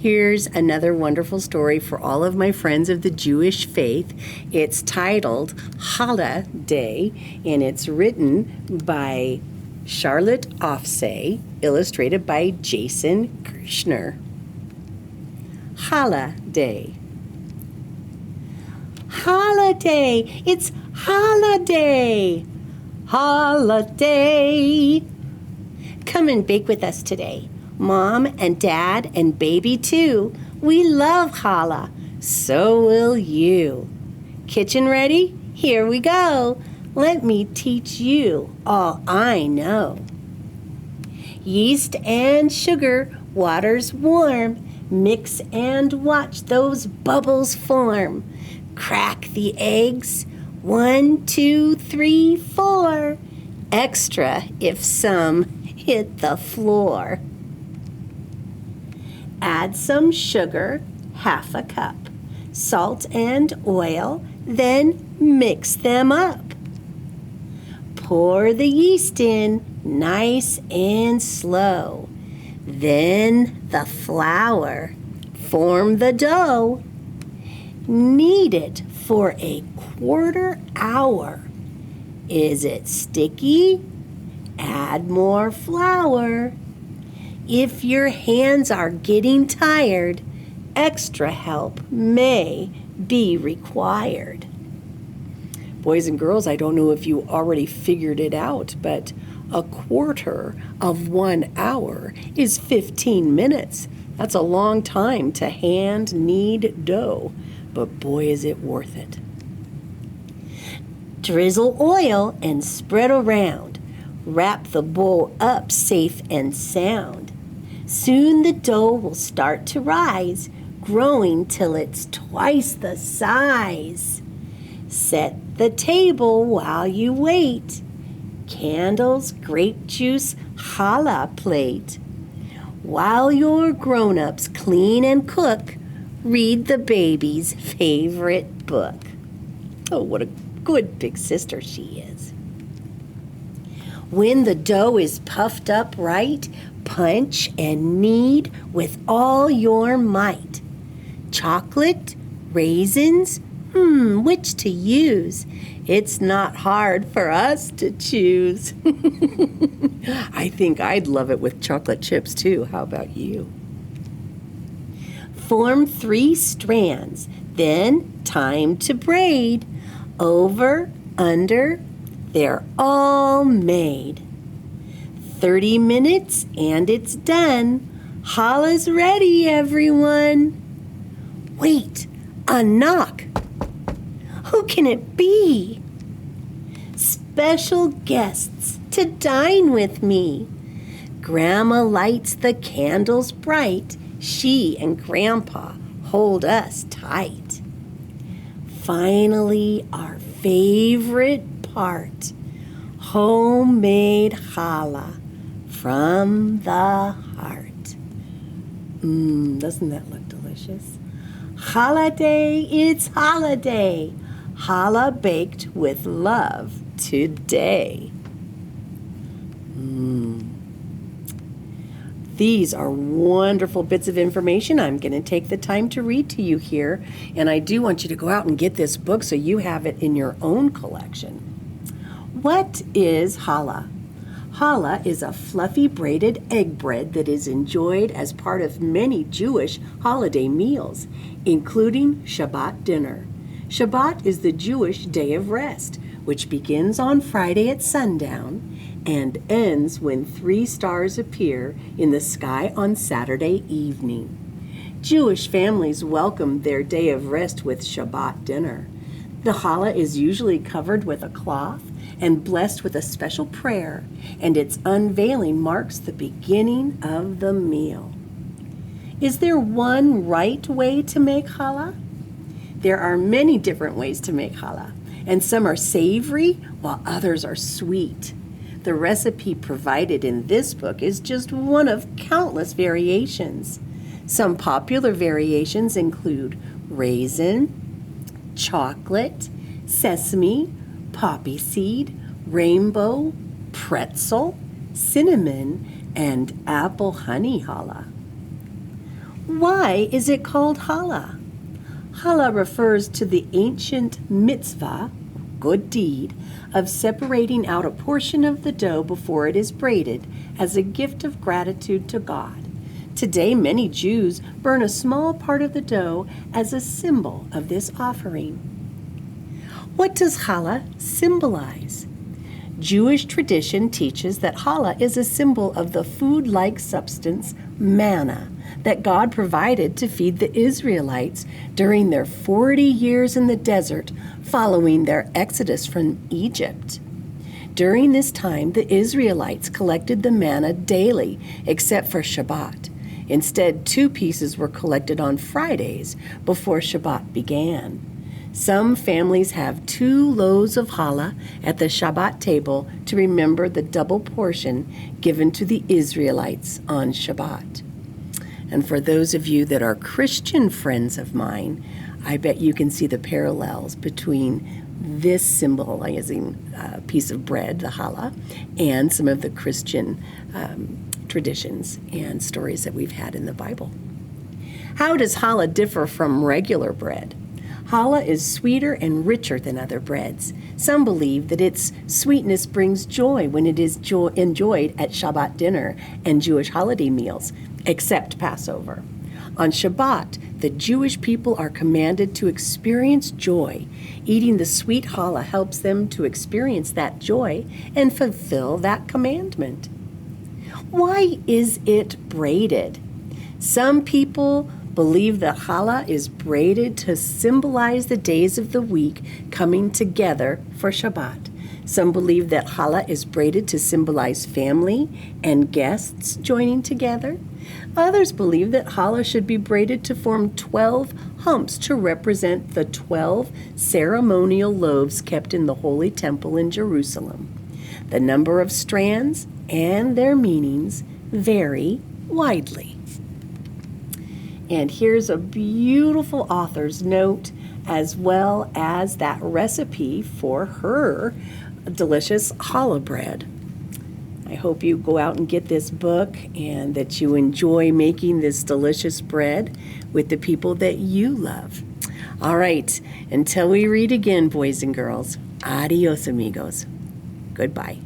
Here's another wonderful story for all of my friends of the Jewish faith. It's titled Challah Day, and it's written by Charlotte Offsay, illustrated by Jason Kirschner. Challah Day. Holiday! It's holiday! Holiday! Come and bake with us today. Mom and Dad and baby too. We love challah. So will you. Kitchen ready? Here we go. Let me teach you all I know. Yeast and sugar, water's warm. Mix and watch those bubbles form. Crack the eggs. 1, 2, 3, 4. Extra if some hit the floor. Add some sugar, half a cup, salt and oil, then mix them up. Pour the yeast in, nice and slow. Then the flour. Form the dough. Knead it for a quarter hour. Is it sticky? Add more flour. If your hands are getting tired, extra help may be required. Boys and girls, I don't know if you already figured it out, but a quarter of 1 hour is 15 minutes. That's a long time to hand knead dough, but boy, is it worth it. Drizzle oil and spread around. Wrap the bowl up safe and sound. Soon the dough will start to rise, growing till it's twice the size. Set the table while you wait. Candles, grape juice, challah plate. While your grown-ups clean and cook, read the baby's favorite book. Oh, what a good big sister she is. When the dough is puffed up right, punch and knead with all your might. Chocolate, raisins, which to use? It's not hard for us to choose. I think I'd love it with chocolate chips too. How about you? Form 3 strands, then time to braid. Over, under, they're all made. 30 minutes and it's done. Challah's ready, everyone. Wait, a knock. Who can it be? Special guests to dine with me. Grandma lights the candles bright. She and Grandpa hold us tight. Finally, our favorite part. Homemade challah from the heart. Doesn't that look delicious? Challah Day, it's holiday. Challah baked with love today. These are wonderful bits of information I'm going to take the time to read to you here. And I do want you to go out and get this book so you have it in your own collection. What is challah? Challah is a fluffy braided egg bread that is enjoyed as part of many Jewish holiday meals, including Shabbat dinner. Shabbat is the Jewish day of rest, which begins on Friday at sundown and ends when 3 stars appear in the sky on Saturday evening. Jewish families welcome their day of rest with Shabbat dinner. The challah is usually covered with a cloth and blessed with a special prayer, and its unveiling marks the beginning of the meal. Is there one right way to make challah? There are many different ways to make challah, and some are savory while others are sweet. The recipe provided in this book is just one of countless variations. Some popular variations include raisin, chocolate, sesame, poppy seed, rainbow, pretzel, cinnamon, and apple honey challah. Why is it called challah? Challah refers to the ancient mitzvah, good deed, of separating out a portion of the dough before it is braided as a gift of gratitude to God. Today, many Jews burn a small part of the dough as a symbol of this offering. What does challah symbolize? Jewish tradition teaches that challah is a symbol of the food-like substance manna that God provided to feed the Israelites during their 40 years in the desert following their exodus from Egypt. During this time, the Israelites collected the manna daily except for Shabbat. Instead, 2 pieces were collected on Fridays before Shabbat began. Some families have 2 loaves of challah at the Shabbat table to remember the double portion given to the Israelites on Shabbat. And for those of you that are Christian friends of mine, I bet you can see the parallels between this symbolizing piece of bread, the challah, and some of the Christian traditions and stories that we've had in the Bible. How does challah differ from regular bread? Challah is sweeter and richer than other breads. Some believe that its sweetness brings joy when it is enjoyed at Shabbat dinner and Jewish holiday meals, except Passover. On Shabbat, the Jewish people are commanded to experience joy. Eating the sweet challah helps them to experience that joy and fulfill that commandment. Why is it braided? Some people believe that challah is braided to symbolize the days of the week coming together for Shabbat. Some believe that challah is braided to symbolize family and guests joining together. Others believe that challah should be braided to form 12 humps to represent the 12 ceremonial loaves kept in the Holy Temple in Jerusalem. The number of strands and their meanings vary widely. And here's a beautiful author's note as well as that recipe for her delicious challah bread. I hope you go out and get this book and that you enjoy making this delicious bread with the people that you love. All right, until we read again, boys and girls, adios amigos. Goodbye.